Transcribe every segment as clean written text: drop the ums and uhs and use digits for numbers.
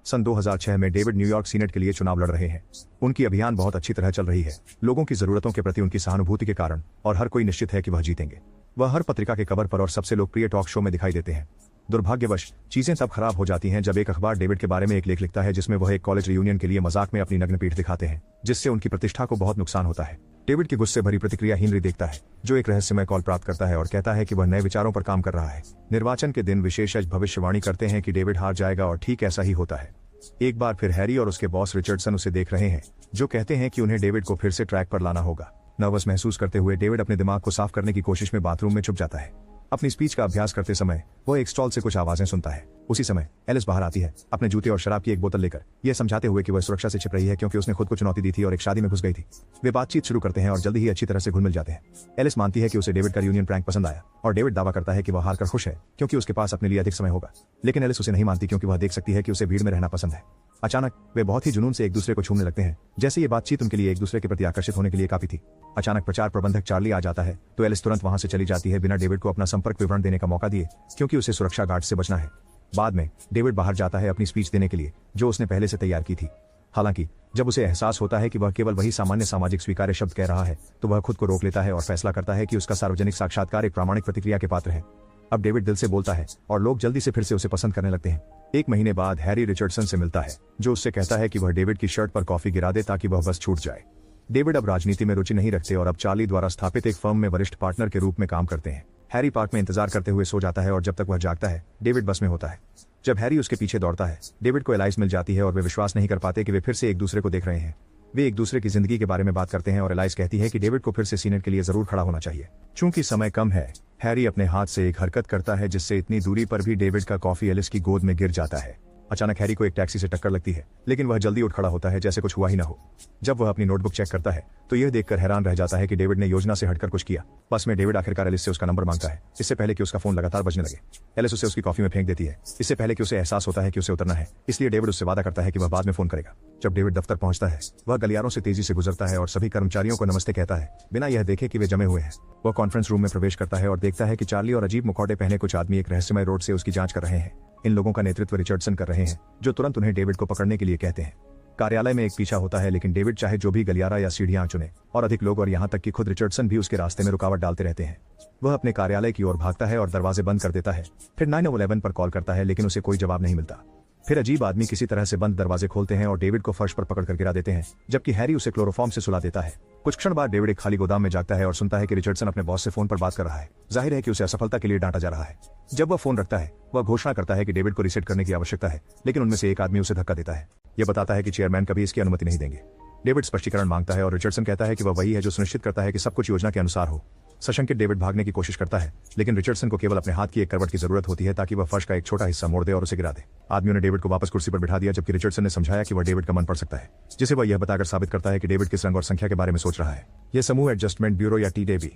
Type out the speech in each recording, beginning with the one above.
सन 2006 में David New York senate के लिए चुनाव लड़ रहे हैं। उनकी अभियान बहुत अच्छी तरह चल रही है, लोगों की जरूरतों के प्रति उनकी सहानुभूति के कारण, और हर कोई निश्चित है कि वह जीतेंगे। वह हर पत्रिका के कवर पर और सबसे लोकप्रिय टॉक शो में दिखाई देते हैं। दुर्भाग्यवश चीजें तब खराब हो जाती हैं जब एक अखबार डेविड के बारे में एक लेख लिखता है जिसमें वह एक कॉलेज रियूनियन के लिए मजाक में अपनी नग्न पीठ दिखाते हैं, जिससे उनकी प्रतिष्ठा को बहुत नुकसान होता है। डेविड की गुस्से भरी प्रतिक्रिया हेनरी देखता है, जो एक रहस्यमय कॉल प्राप्त करता है और कहता है कि वह नए विचारों पर काम कर रहा है। निर्वाचन के दिन विशेषज्ञ भविष्यवाणी करते हैं कि डेविड हार जाएगा और ठीक ऐसा ही होता है। एक बार फिर हैरी और उसके बॉस रिचर्डसन उसे देख रहे हैं, जो कहते हैं कि उन्हें डेविड को फिर से ट्रैक पर लाना होगा। नर्वस महसूस करते हुए डेविड अपने दिमाग को साफ करने की कोशिश में बाथरूम में छुप जाता है। अपनी स्पीच का अभ्यास करते समय वह एक स्टॉल से कुछ आवाजें सुनता है। उसी समय एलिस बाहर आती है, अपने जूते और शराब की एक बोतल लेकर, यह समझाते हुए कि वह सुरक्षा से छिप रही है क्योंकि उसने खुद को चुनौती दी थी और एक शादी में घुस गई थी। वे बातचीत शुरू करते हैं और जल्दी ही अच्छी तरह से घुल मिल जाते हैं। एलिस मानती है कि उसे डेविड का रियूनियन प्रैंक पसंद आया और डेविड दावा करता है कि वह हारकर खुश है क्योंकि उसके पास अपने लिए अधिक समय होगा। लेकिन एलिस उसे नहीं मानती क्योंकि वह देख सकती है कि उसे भीड़ में रहना पसंद है। अचानक वे बहुत ही जुनून से एक दूसरे को छूने लगते हैं, जैसे ये बातचीत उनके लिए एक दूसरे के प्रति आकर्षित होने के लिए काफी थी। अचानक प्रचार प्रबंधक चार्ली आ जाता है तो एलिस तुरंत वहां से चली जाती है बिना डेविड को अपना संपर्क विवरण देने का मौका दिए, क्योंकि उसे सुरक्षा गार्ड से बचना है। बाद में डेविड बाहर जाता है अपनी स्पीच देने के लिए, जो उसने पहले से तैयार की थी। हालांकि जब उसे एहसास होता है कि वह केवल वही सामान्य सामाजिक स्वीकार्य शब्द कह रहा है, तो वह खुद को रोक लेता है और फैसला करता है कि उसका सार्वजनिक साक्षात्कार एक प्रामाणिक प्रतिक्रिया के पात्र है। अब डेविड दिल से बोलता है और लोग जल्दी से फिर से उसे पसंद करने लगते हैं। एक महीने बाद हैरी रिचर्डसन से मिलता है, जो उससे कहता है कि वह डेविड की शर्ट पर कॉफी गिरा दे ताकि वह बस छूट जाए। डेविड अब राजनीति में रुचि नहीं रखते और अब चार्ली द्वारा स्थापित एक फर्म में वरिष्ठ पार्टनर के रूप में काम करते हैं। हैरी पार्क में इंतजार करते हुए सो जाता है और जब तक वह जागता है, डेविड बस में होता है। जब हैरी उसके पीछे दौड़ता है, डेविड को एलाइस मिल जाती है और वे विश्वास नहीं कर पाते कि वे फिर से एक दूसरे को देख रहे हैं। वे एक दूसरे की जिंदगी के बारे में बात करते हैं और एलाइस कहती है कि डेविड को फिर से सीनेट के लिए जरूर खड़ा होना चाहिए। चूंकि समय कम है, हैरी अपने हाथ से एक हरकत करता है जिससे इतनी दूरी पर भी डेविड का कॉफी एलिस की गोद में गिर जाता है। अचानक हैरी को एक टैक्सी से टक्कर लगती है, लेकिन वह जल्दी उठ खड़ा होता है जैसे कुछ हुआ ही न हो। जब वह अपनी नोटबुक चेक करता है तो यह देखकर हैरान रह जाता है कि डेविड ने योजना से हटकर कुछ किया। बस में डेविड आखिरकार एलिस से उसका नंबर मांगता है, इससे पहले कि उसका फोन लगातार बजने लगे। एलिस उसे उसकी कॉफी में फेंक देती है, इससे पहले कि उसे एहसास होता है कि उसे उतरना है। इसलिए डेविड उससे वादा करता है कि वह बाद में फोन करेगा। जब डेविड दफ्तर पहुंचता है, वह गलियारों से तेजी से गुजरता है और सभी कर्मचारियों को नमस्ते कहता है, बिना यह देखे कि वे जमे हुए हैं। वह कॉन्फ्रेंस रूम में प्रवेश करता है और देखता है कि चार्ली और अजीब मुखौटे पहने कुछ आदमी एक रहस्यमय रोड से उसकी जांच कर रहे हैं। इन लोगों का नेतृत्व रिचर्डसन कर रहे हैं, जो तुरंत उन्हें डेविड को पकड़ने के लिए कहते हैं। कार्यालय में एक पीछा होता है, लेकिन डेविड चाहे जो भी गलियारा या सीढ़ियां चुने, और अधिक लोग और यहाँ तक कि खुद रिचर्डसन भी उसके रास्ते में रुकावट डालते रहते हैं। वह अपने कार्यालय की ओर भागता है और दरवाजे बंद कर देता है। फिर 911 पर कॉल करता है, लेकिन उसे कोई जवाब नहीं मिलता। फिर अजीब आदमी किसी तरह से बंद दरवाजे खोलते हैं और डेविड को फर्श पर पकड़कर गिरा देते हैं, जबकि हैरी उसे क्लोरोफॉर्म से सुला देता है। कुछ क्षण बाद डेविड एक खाली गोदाम में जागता है और सुनता है कि रिचर्डसन अपने बॉस से फोन पर बात कर रहा है। जाहिर है कि उसे असफलता के लिए डांटा जा रहा है। जब वह फोन रखता है, वह घोषणा करता है कि डेविड को रीसेट करने की आवश्यकता है, लेकिन उनमें से एक आदमी उसे धक्का देता है। यह बताता है कि चेयरमैन कभी इसकी अनुमति नहीं देंगे। डेविड स्पष्टीकरण मांगता है और रिचर्डसन कहता है कि वह वही है जो सुनिश्चित करता है कि सब कुछ योजना के अनुसार हो। सशंकित डेविड भागने की कोशिश करता है, लेकिन रिचर्डसन को केवल अपने हाथ की एक करवट की जरूरत होती है ताकि वह फर्श का एक छोटा हिस्सा मोड़ दे और उसे गिरा दे। आदमियों ने डेविड को वापस कुर्सी पर बिठा दिया, जबकि रिचर्डसन ने समझाया कि वह डेविड का मन पढ़ सकता है, जिसे वह यह बताकर साबित करता है कि डेविड किस रंग और संख्या के बारे में सोच रहा है। यह समूह एडजस्टमेंट ब्यूरो या TAB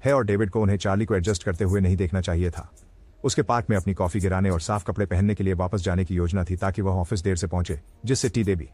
है और डेविड को उन्हें चार्ली को एडजस्ट करते हुए नहीं देखना चाहिए था। उसके पार्क में अपनी कॉफी गिराने और साफ कपड़े पहनने के लिए वापस जाने की योजना थी ताकि वह ऑफिस देर से पहुंचे, जिससे TAB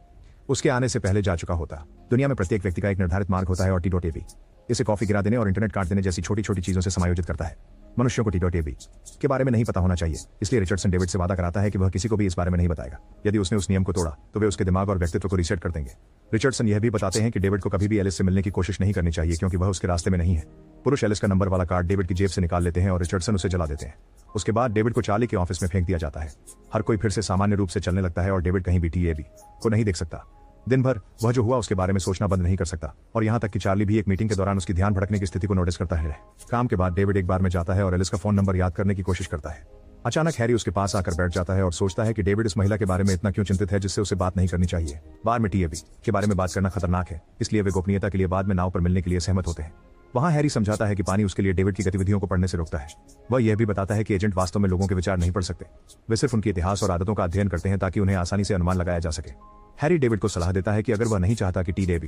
उसके आने से पहले जा चुका होता। दुनिया में प्रत्येक व्यक्ति का एक निर्धारित मार्ग होता है और T.AB इसे कॉफी गिरा देने और इंटरनेट काट देने जैसी छोटी छोटी चीजों से समायोजित करता है। मनुष्यों को T.AB के बारे में नहीं पता होना चाहिए, इसलिए रिचर्डसन डेविड से वादा कराता है कि वह किसी को भी इस बारे में नहीं बताएगा। यदि उसने उस नियम को तोड़ा तो वे उसके दिमाग और व्यक्तित्व को रीसेट कर देंगे। रिचर्डसन यह भी बताते हैं कि डेविड को कभी भी एलिस से मिलने की कोशिश नहीं करनी चाहिए, क्योंकि वह उसके रास्ते में नहीं है। पुरुष एलिस का नंबर वाला कार्ड डेविड की जेब से निकाल लेते हैं और रिचर्डसन उसे जला देते हैं। उसके बाद डेविड को चार्ली के ऑफिस में फेंक दिया जाता है। हर कोई फिर से सामान्य रूप से चलने लगता है और डेविड कहीं भी TAB को नहीं देख सकता। दिन भर वह जो हुआ उसके बारे में सोचना बंद नहीं कर सकता, और यहाँ तक कि चार्ली भी एक मीटिंग के दौरान उसकी ध्यान भटकने की स्थिति को नोटिस करता है। काम के बाद डेविड एक बार में जाता है और एलिस का फोन नंबर याद करने की कोशिश करता है। अचानक हैरी उसके पास आकर बैठ जाता है और सोचता है कि डेविड इस महिला के बारे में इतना क्यों चिंतित है जिससे उसे बात नहीं करनी चाहिए। बार में TAB के बारे में बात करना खतरनाक है, इसलिए वे गोपनीयता के लिए बाद में नाव पर मिलने के लिए सहमत होते हैं। वहां हैरी समझाता है कि पानी उसके लिए डेविड की गतिविधियों को पढ़ने से रोकता है। वह यह भी बताता है कि एजेंट वास्तव में लोगों के विचार नहीं पढ़ सकते, वे सिर्फ उनके इतिहास और आदतों का अध्ययन करते हैं ताकि उन्हें आसानी से अनुमान लगाया जा सके। हैरी डेविड को सलाह देता है कि अगर वह नहीं चाहता कि TAB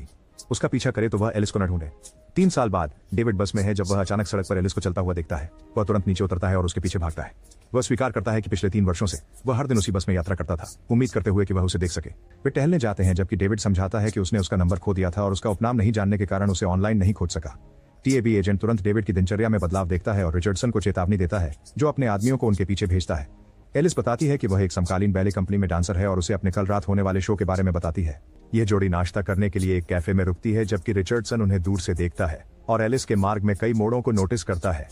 उसका पीछा करे तो वह एलिस को न ढूंढे। 3 साल बाद डेविड बस में है जब वह अचानक सड़क पर एलिस को चलता हुआ देखता है। वह तुरंत नीचे उतरता है और उसके पीछे भागता है। वह स्वीकार करता है कि पिछले 3 वर्षों से वह हर दिन उसी बस में यात्रा करता था, उम्मीद करते हुए कि वह उसे देख सके। वे टहलने जाते हैं, जबकि डेविड समझाता है कि उसने उसका नंबर खो दिया था और उसका उपनाम नहीं जानने के कारण उसे ऑनलाइन नहीं खोज सका। TAB एजेंट तुरंत डेविड की दिनचर्या में बदलाव देखता है और रिचर्डसन को चेतावनी देता है, जो अपने आदमियों को उनके पीछे भेजता है। एलिस बताती है कि वह एक समकालीन बैले कंपनी में डांसर है और उसे अपने कल रात होने वाले शो के बारे में बताती है। यह जोड़ी नाश्ता करने के लिए एक कैफे में रुकती है जबकि रिचर्डसन उन्हें दूर से देखता है और एलिस के मार्ग में कई मोड़ों को नोटिस करता है।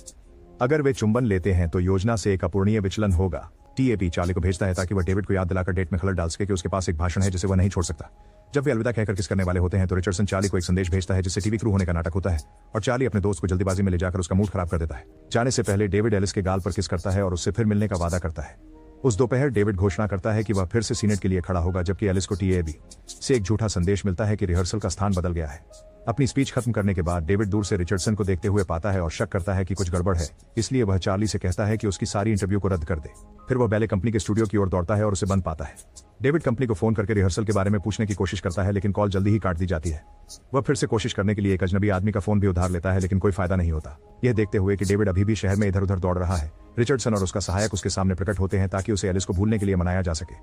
अगर वे चुंबन लेते हैं तो योजना से एक अपूर्णीय विचलन होगा। टीएबी चार्ली को भेजता है ताकि वह डेविड को याद दिलाकर डेट में खलल डाल सके कि उसके पास एक भाषण है जिसे वह नहीं छोड़ सकता। जब वे अलविदा कहकर किस करने वाले होते हैं तो रिचर्डसन चार्ली को एक संदेश भेजता है जिससे टीवी क्रू होने का नाटक होता है और चार्ली अपने दोस्त को जल्दीबाजी में ले जाकर उसका मूड खराब कर देता है। जाने से पहले डेविड एलिस के गाल पर किस करता है और उससे फिर मिलने का वादा करता है। उस दोपहर डेविड घोषणा करता है कि वह फिर से सीनेट के लिए खड़ा होगा जबकि एलिस को टीएबी से एक झूठा संदेश मिलता है कि रिहर्सल का स्थान बदल गया है। अपनी स्पीच खत्म करने के बाद डेविड दूर से रिचर्डसन को देखते हुए पाता है और शक करता है कि कुछ गड़बड़ है, इसलिए वह चार्ली से कहता है कि उसकी सारी इंटरव्यू को रद्द कर दे। फिर वह बैले कंपनी के स्टूडियो की ओर दौड़ता है और उसे बंद पाता है। डेविड कंपनी को फोन करके रिहर्सल के बारे में पूछने की कोशिश करता है लेकिन कॉल जल्दी ही काट दी जाती है। वह फिर से कोशिश करने के लिए एक अजनबी आदमी का फोन भी उधार लेता है लेकिन कोई फायदा नहीं होता। यह देखते हुए कि डेविड अभी भी शहर में इधर उधर दौड़ रहा है, रिचर्डसन और उसका सहायक उसके सामने प्रकट होते हैं ताकि उसे एलिस को भूलने के लिए मनाया जा सके।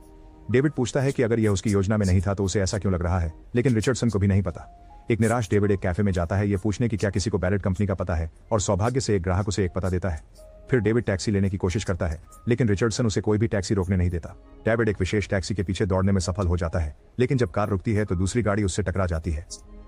डेविड पूछता है कि अगर यह उसकी योजना में नहीं था तो उसे ऐसा क्यों लग रहा है, लेकिन रिचर्डसन को भी नहीं पता। एक निराश डेविड एक कैफे में जाता है यह पूछने की क्या किसी को बैलेट कंपनी का पता है और सौभाग्य से एक ग्राहक उसे एक पता देता है। फिर डेविड टैक्सी लेने की कोशिश करता है लेकिन रिचर्डसन उसे कोई भी टैक्सी रोकने नहीं देता। डेविड एक विशेष टैक्सी के पीछे दौड़ने में सफल हो जाता है लेकिन जब कार रुकती है तो दूसरी गाड़ी उससे टकरा जाती है।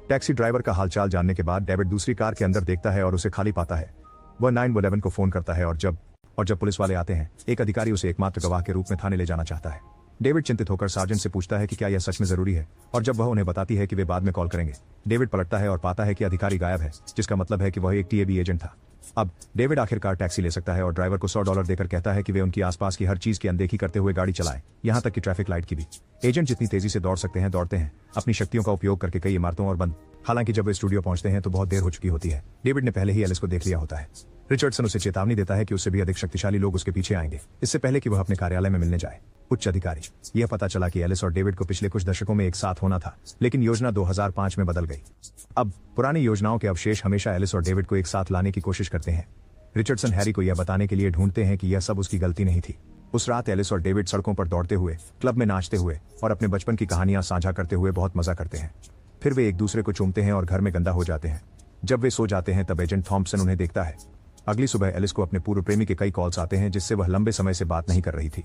टैक्सी ड्राइवर का हालचाल जानने के बाद डेविड दूसरी कार के अंदर देखता है और उसे खाली पाता है। वह 911 को फोन करता है और जब पुलिस वाले आते हैं एक अधिकारी उसे एकमात्र गवाह के रूप में थाने ले जाना चाहता है। डेविड चिंतित होकर सार्जेंट से पूछता है कि क्या यह सच में जरूरी है और जब वह उन्हें बताती है कि वे बाद में कॉल करेंगे, डेविड पलटता है और पाता है कि अधिकारी गायब है, जिसका मतलब है कि वह एक टीएबी एजेंट था। अब डेविड आखिरकार टैक्सी ले सकता है और ड्राइवर को $100 देकर कहता है कि वे उनकी आसपास की हर चीज की अनदेखी करते हुए गाड़ी चलाएं, यहां तक कि ट्रैफिक लाइट की भी। एजेंट जितनी तेजी से दौड़ सकते हैं दौड़ते हैं, अपनी शक्तियों का उपयोग करके कई इमारतों और बंद। हालांकि जब वे स्टूडियो पहुंचते हैं तो बहुत देर हो चुकी होती है। डेविड ने पहले ही एलिस को देख लिया होता है। रिचर्डसन उसे चेतावनी देता है कि उससे भी अधिक शक्तिशाली लोग उसके पीछे आएंगे, इससे पहले कि वह अपने कार्यालय में मिलने जाए। उच्च अधिकारी। यह पता चला कि एलिस और डेविड को पिछले कुछ दशकों में एक साथ होना था, लेकिन योजना 2005 में बदल गई। अब पुरानी योजनाओं के अवशेष हमेशा एलिस और डेविड को एक साथ लाने की कोशिश करते हैं। रिचर्डसन हैरी को यह बताने के लिए ढूंढते हैं कि यह सब उसकी गलती नहीं थी। उस रात एलिस और डेविड सड़कों पर दौड़ते हुए, क्लब में नाचते हुए और अपने बचपन की कहानियां साझा करते हुए बहुत मजा करते हैं। फिर वे एक दूसरे को चूमते हैं और घर में गंदा हो जाते हैं। जब वे सो जाते हैं तब एजेंट थॉम्पसन उन्हें देखता है। अगली सुबह एलिस को अपने पूर्व प्रेमी के कई कॉल्स आते हैं जिससे वह लंबे समय से बात नहीं कर रही थी।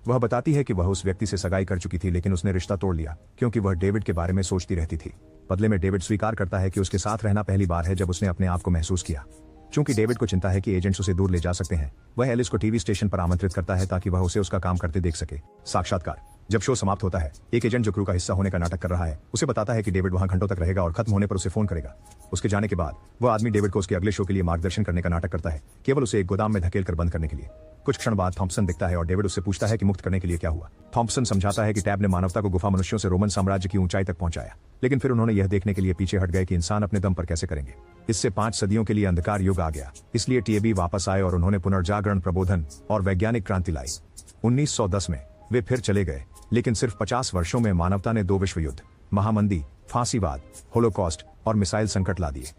वह बताती है कि वह उस व्यक्ति से सगाई कर चुकी थी लेकिन उसने रिश्ता तोड़ लिया क्योंकि वह डेविड के बारे में सोचती रहती थी। बदले में डेविड स्वीकार करता है कि उसके साथ रहना पहली बार है जब उसने अपने आप को महसूस किया। चूंकि डेविड को चिंता है कि एजेंट्स उसे दूर ले जा सकते हैं, वह एलिस को टीवी स्टेशन पर आमंत्रित करता है ताकि वह उसे उसका काम करते देख सके। साक्षात्कार। जब शो समाप्त होता है, एक एजेंट जो क्रू का हिस्सा होने का नाटक कर रहा है उसे बताता है कि डेविड वहां घंटों तक रहेगा और खत्म होने पर उसे फोन करेगा। उसके जाने के बाद वह आदमी डेविड को उसके अगले शो के लिए मार्गदर्शन करने का नाटक करता है, केवल उसे एक गोदाम में धकेल कर बंद करने के लिए। कुछ क्षण बाद थॉम्पसन दिखता है और डेविड उससे पूछता है कि मुक्त करने के लिए क्या हुआ। थॉम्पसन समझाता है कि टैब ने मानवता को गुफा मनुष्यों से रोमन साम्राज्य की ऊंचाई तक पहुंचाया, लेकिन फिर उन्होंने यह देखने के लिए पीछे हट गए कि इंसान अपने दम पर कैसे करेंगे। इससे 5 सदियों के लिए अंधकार युग आ गया, इसलिए टीएबी वापस आए और उन्होंने पुनर्जागरण, प्रबोधन और वैज्ञानिक क्रांति लाई। 1910 में वे फिर चले गए, लेकिन सिर्फ 50 वर्षों में मानवता ने 2 विश्व युद्ध, महामंदी, फांसीवाद, होलोकॉस्ट और मिसाइल संकट ला दिए।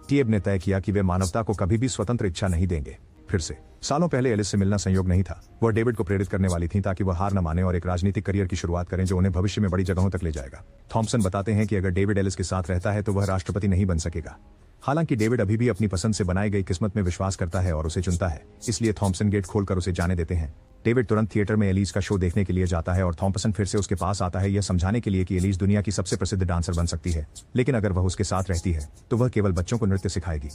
टीएब ने तय किया कि वे मानवता को कभी भी स्वतंत्र इच्छा नहीं देंगे। फिर से सालों पहले एलिस से मिलना संयोग नहीं था, वह डेविड को प्रेरित करने वाली थी ताकि वह हार न माने और एक राजनीतिक करियर की शुरुआत करें जो उन्हें भविष्य में बड़ी जगहों तक ले जाएगा। थॉम्पसन बताते हैं कि अगर डेविड एलिस के साथ रहता है तो वह राष्ट्रपति नहीं बन सकेगा। हालांकि डेविड अभी भी अपनी पसंद से बनाई गई किस्मत में विश्वास करता है और उसे चुनता है, इसलिए थॉम्पसन गेट खोलकर उसे जाने देते हैं। डेविड तुरंत थिएटर में एलिस का शो देखने के लिए जाता है और थॉम्पसन फिर से उसके पास आता है यह समझाने के लिए कि एलिस दुनिया की सबसे प्रसिद्ध डांसर बन सकती है, लेकिन अगर वह उसके साथ रहती है तो वह केवल बच्चों को नृत्य सिखाएगी।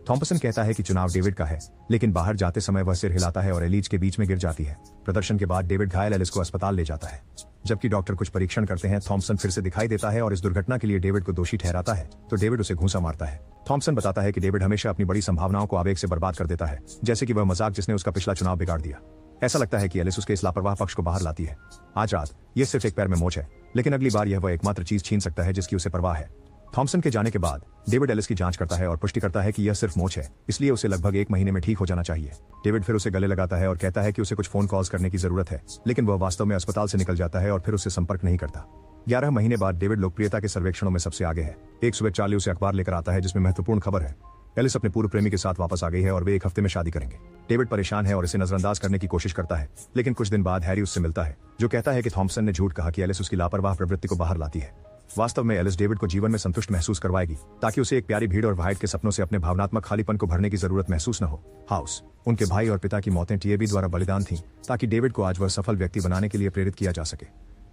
थॉम्पसन कहता है कि चुनाव डेविड का है, लेकिन बाहर जाते समय वह सिर हिलाता है और एलिस के बीच में गिर जाती है। प्रदर्शन के बाद डेविड घायल एलिस को अस्पताल ले जाता है। जबकि डॉक्टर कुछ परीक्षण करते हैं, थॉम्पसन फिर से दिखाई देता है और इस दुर्घटना के लिए डेविड को दोषी ठहराता है, तो डेविड उसे घूंसा मारता है। थॉम्पसन बताता है कि डेविड हमेशा अपनी बड़ी संभावनाओं को आवेग से बर्बाद कर देता है, जैसे कि वह मजाक जिसने उसका पिछला चुनाव बिगाड़ दिया। ऐसा लगता है कि एलिस उसके इस लापरवाह पक्ष को बाहर लाती है। आज रात यह सिर्फ एक पैर में मोच है, लेकिन अगली बार यह वह एकमात्र चीज छीन सकता है जिसकी उसे परवाह है। थॉम्पसन के जाने के बाद डेविड एलिस की जांच करता है और पुष्टि करता है कि यह सिर्फ मोच है, इसलिए उसे लगभग 1 महीने में ठीक हो जाना चाहिए। डेविड फिर उसे गले लगाता है और कहता है कि उसे कुछ फोन कॉल्स करने की जरूरत है, लेकिन वह वास्तव में अस्पताल से निकल जाता है और फिर उससे संपर्क नहीं करता। 11 महीने बाद डेविड लोकप्रियता के सर्वेक्षणों में सबसे आगे है। एक सुबह चार्ली उसे अखबार लेकर आता है जिसमें महत्वपूर्ण खबर है, एलिस अपने पूर्व प्रेमी के साथ वापस आ गई है और वे 1 हफ्ते में शादी करेंगे। डेविड परेशान है और इसे नजरअंदाज करने की कोशिश करता है, लेकिन कुछ दिन बाद हैरी उससे मिलता है जो कहता है कि थॉम्पसन ने झूठ कहा कि एलिस उसकी लापरवाह प्रवृत्ति को बाहर लाती है। वास्तव में एलिस डेविड को जीवन में संतुष्ट महसूस करवाएगी ताकि उसे एक प्यारी भीड़ और वाइट के सपनों से अपने भावनात्मक खालीपन को भरने की जरूरत महसूस न हो। हाउस उनके भाई और पिता की मौतें टीएबी द्वारा बलिदान थीं ताकि डेविड को आज वह सफल व्यक्ति बनाने के लिए प्रेरित किया जा सके।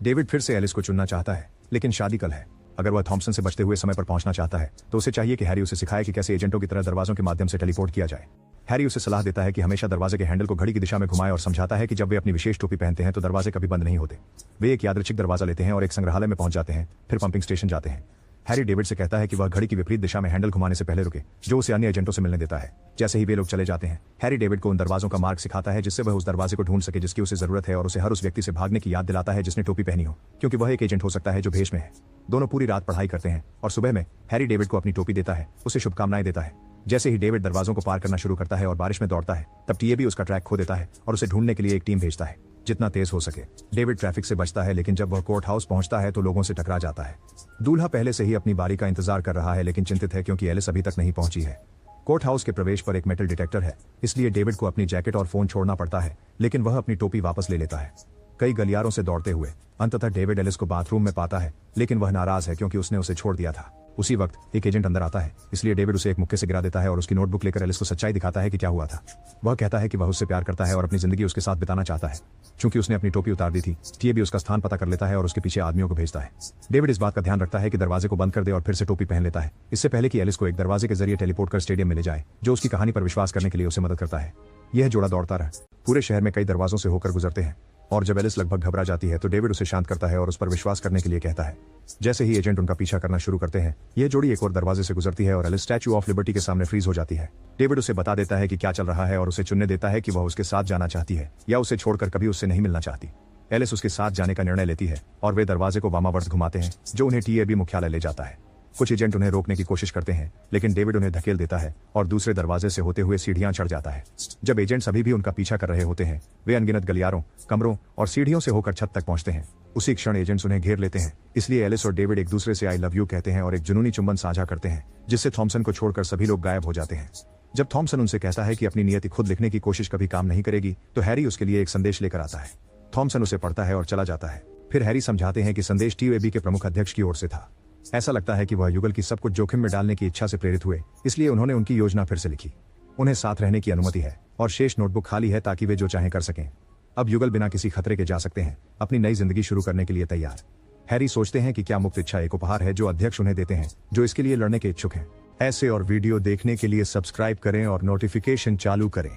डेविड फिर से एलिस को चुनना चाहता है, लेकिन शादी कल है। अगर वह थॉमसन से बचते हुए समय पर पहुंचना चाहता है तो उसे चाहिए कि हैरी उसे सिखाए कि कैसे एजेंटों की तरह दरवाजों के माध्यम से टेलीपोर्ट किया जाए। हैरी उसे सलाह देता है कि हमेशा दरवाजे के हैंडल को घड़ी की दिशा में घुमाए और समझाता है कि जब वे अपनी विशेष टोपी पहनते हैं तो दरवाजे कभी बंद नहीं होते। वे एक यादृच्छिक दरवाजा लेते हैं और एक संग्रहालय में पहुंच जाते हैं, फिर पंपिंग स्टेशन जाते हैं। हैरी डेविड से कहता है कि वह घड़ी की विपरीत दिशा में हैंडल घुमाने से पहले रुके, जो उसे अन्य एजेंटों से मिलने देता है। जैसे ही वे लोग चले जाते हैं, हैरी डेविड को उन दरवाजों का मार्ग सिखाता है जिससे वह उस दरवाजे को ढूंढ सके जिसकी उसे जरूरत है, और उसे हर उस व्यक्ति से भागने की याद दिलाता है जिसने टोपी पहनी हो, क्योंकि वह एक एजेंट हो सकता है जो भेष में है। दोनों पूरी रात पढ़ाई करते हैं और सुबह में हैरी डेविड को अपनी टोपी देता है, उसे शुभकामनाएं देता है। जैसे ही डेविड दरवाजों को पार करना शुरू करता है और बारिश में दौड़ता है, तब टीएबी उसका ट्रैक खो देता है और उसे ढूंढने के लिए एक टीम भेजता है जितना तेज हो सके। डेविड ट्रैफिक से बचता है, लेकिन जब वह कोर्ट हाउस पहुंचता है तो लोगों से टकरा जाता है। दूल्हा पहले से ही अपनी बारी का इंतजार कर रहा है, लेकिन चिंतित है क्योंकि एलिस अभी तक नहीं पहुंची है। कोर्ट हाउस के प्रवेश पर एक मेटल डिटेक्टर है, इसलिए डेविड को अपनी जैकेट और फोन छोड़ना पड़ता है, लेकिन वह अपनी टोपी वापस ले लेता है। कई गलियारों से दौड़ते हुए अंततः डेविड एलिस को बाथरूम में पाता है, लेकिन वह नाराज है क्योंकि उसने उसे छोड़ दिया था। उसी वक्त एक एजेंट अंदर आता है, इसलिए डेविड उसे एक मुक्के से गिरा देता है और उसकी नोटबुक लेकर एलिस को सच्चाई दिखाता है कि क्या हुआ था। वह कहता है कि वह उससे प्यार करता है और अपनी जिंदगी उसके साथ बिताना चाहता है। चूंकि उसने अपनी टोपी उतार दी थी, टीएबी उसका स्थान पता कर लेता है और उसके पीछे आदमियों को भेजता है। डेविड इस बात का ध्यान रखता है कि दरवाजे को बंद कर दे और फिर से टोपी पहन लेता है, इससे पहले कि एलिस को एक दरवाजे के जरिए टेलीपोर्ट कर स्टेडियम में ले जाए, जो उसकी कहानी पर विश्वास करने के लिए उसे मदद करता है। यह जोड़ा दौड़ता रहा, पूरे शहर में कई दरवाजों से होकर गुजरते हैं, और जब एलिस लगभग घबरा जाती है तो डेविड उसे शांत करता है और उस पर विश्वास करने के लिए कहता है। जैसे ही एजेंट उनका पीछा करना शुरू करते हैं, यह जोड़ी एक और दरवाजे से गुजरती है और एलिस स्टैच्यू ऑफ लिबर्टी के सामने फ्रीज हो जाती है। डेविड उसे बता देता है कि क्या चल रहा है और उसे चुनने देता है कि वह उसके साथ जाना चाहती है या उसे छोड़कर कभी उससे नहीं मिलना चाहती। एलिस उसके साथ जाने का निर्णय लेती है और वे दरवाजे को वामावर्त घुमाते हैं, जो उन्हें टीएबी मुख्यालय ले जाता है। कुछ एजेंट उन्हें रोकने की कोशिश करते हैं, लेकिन डेविड उन्हें धकेल देता है और दूसरे दरवाजे से होते हुए सीढ़ियां चढ़ जाता है। जब एजेंट्स अभी भी उनका पीछा कर रहे होते हैं, वे अनगिनत गलियारों, कमरों और सीढ़ियों से होकर छत तक पहुंचते हैं। उसी क्षण एजेंट्स उन्हें घेर लेते हैं, इसलिए एलिस और डेविड एक दूसरे से आई लव यू कहते हैं और एक जुनूनी चुंबन साझा करते हैं, जिससे थॉमसन को छोड़कर सभी लोग गायब हो जाते हैं। जब थॉमसन उनसे कहता है कि अपनी नियति खुद लिखने की कोशिश कभी काम नहीं करेगी, तो हैरी उसके लिए एक संदेश लेकर आता है। थॉमसन उसे पढ़ता है और चला जाता है। फिर हैरी समझाते हैं कि संदेश टीएबी के प्रमुख अध्यक्ष की ओर से था। ऐसा लगता है कि वह युगल की सब कुछ जोखिम में डालने की इच्छा से प्रेरित हुए, इसलिए उन्होंने उनकी योजना फिर से लिखी। उन्हें साथ रहने की अनुमति है और शेष नोटबुक खाली है ताकि वे जो चाहें कर सकें। अब युगल बिना किसी खतरे के जा सकते हैं, अपनी नई जिंदगी शुरू करने के लिए तैयार। हैरी सोचते हैं कि क्या मुक्त इच्छा एक उपहार है जो अध्यक्ष उन्हें देते हैं, जो इसके लिए लड़ने के इच्छुक हैं। ऐसे और वीडियो देखने के लिए सब्सक्राइब करें और नोटिफिकेशन चालू करें।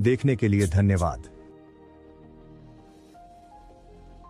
देखने के लिए धन्यवाद।